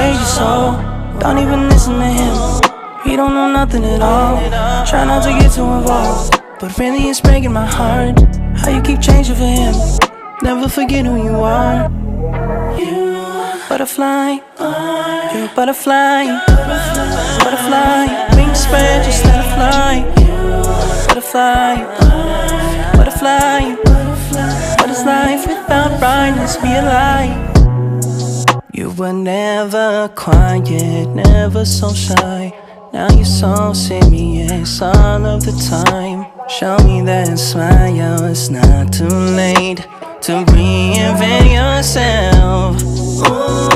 trade your soul. Don't even listen to him, he don't know nothing at all. Try not to get too involved, but really it's breaking my heart how you keep changing for him. Never forget who you are. You butterfly, you're a butterfly. Butterfly, wings spread, just let it fly. Butterfly, butterfly. What is life without brightness? Be a lie. You were never quiet, never so shy. Now you're so serious all of the time. Show me that smile, it's not too late to reinvent yourself. Ooh.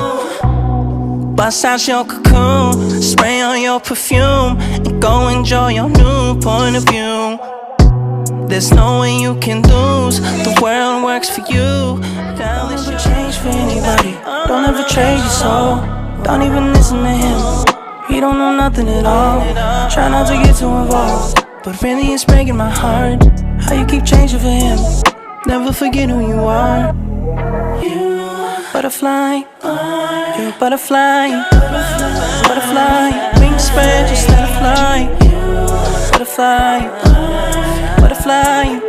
Bust out your cocoon, spray on your perfume, and go enjoy your new point of view. There's no way you can lose, the world works for you. Don't ever change for anybody, don't ever trade your soul. Don't even listen to him, he don't know nothing at all. Try not to get too involved, but really it's breaking my heart how you keep changing for him. Never forget who you are. You butterfly, you're a butterfly. Butterfly, wings spread, just let it fly. Butterfly, butterfly.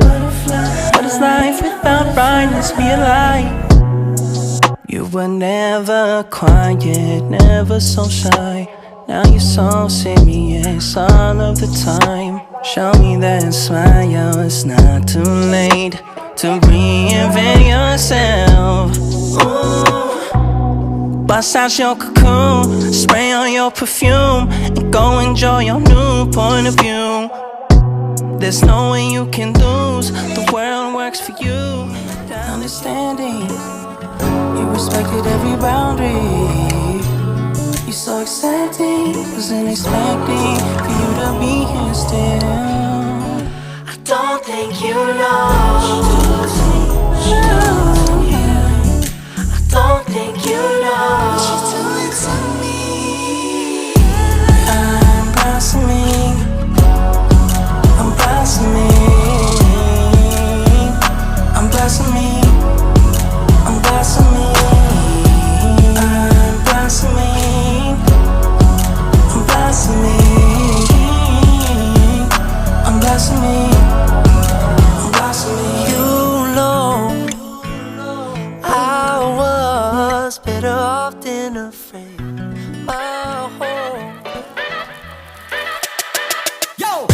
What is life without brightness? Be a lie. You were never quiet, never so shy. Now you're so serious all of the time. Show me that smile, it's not too late to reinvent yourself. Ooh. Bust out your cocoon, spray on your perfume, and go enjoy your new point of view. There's no way you can lose, the world works for you. Understanding, you respected every boundary. You're so accepting, wasn't expecting for you to be here still. I don't think you know. I don't think you know what you're doing to me. I'm blossoming, I'm blossoming, I'm blossoming, I'm blossoming, I'm blossoming, I'm blossoming, I'm blossoming, I'm blossoming. You know I was better off than afraid. My whole yo.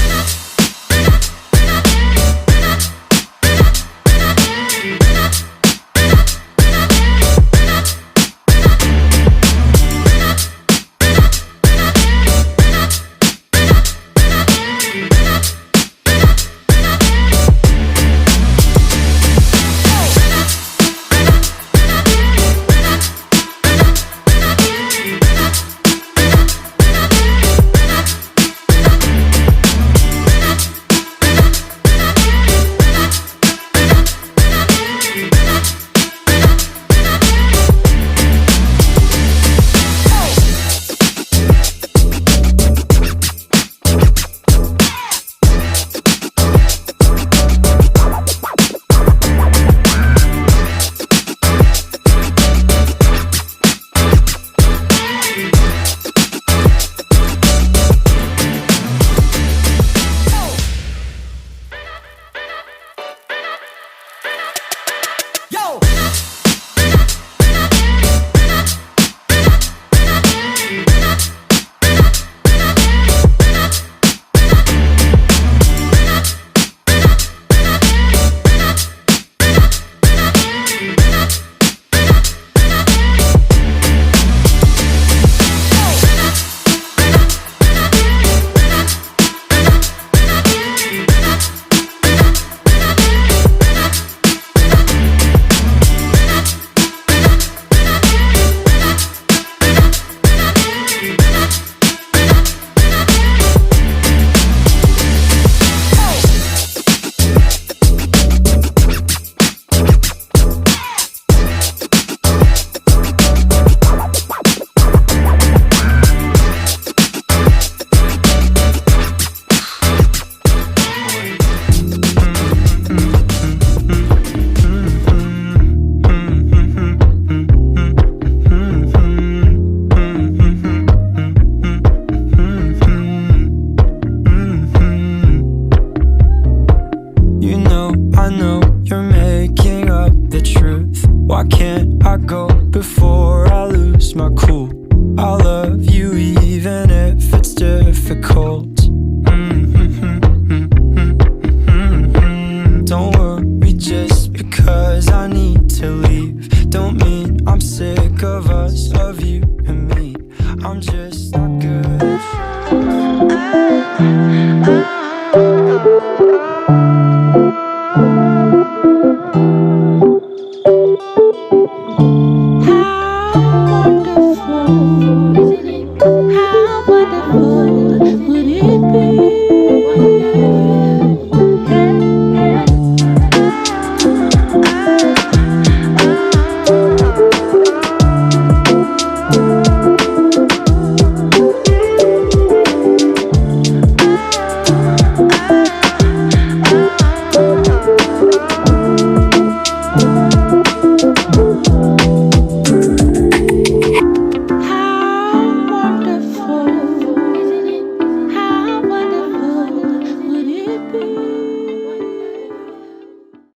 cool. I'll love you even if it's difficult. Don't worry just because I need to leave. Don't mean I'm sick of us, of you and me. I'm just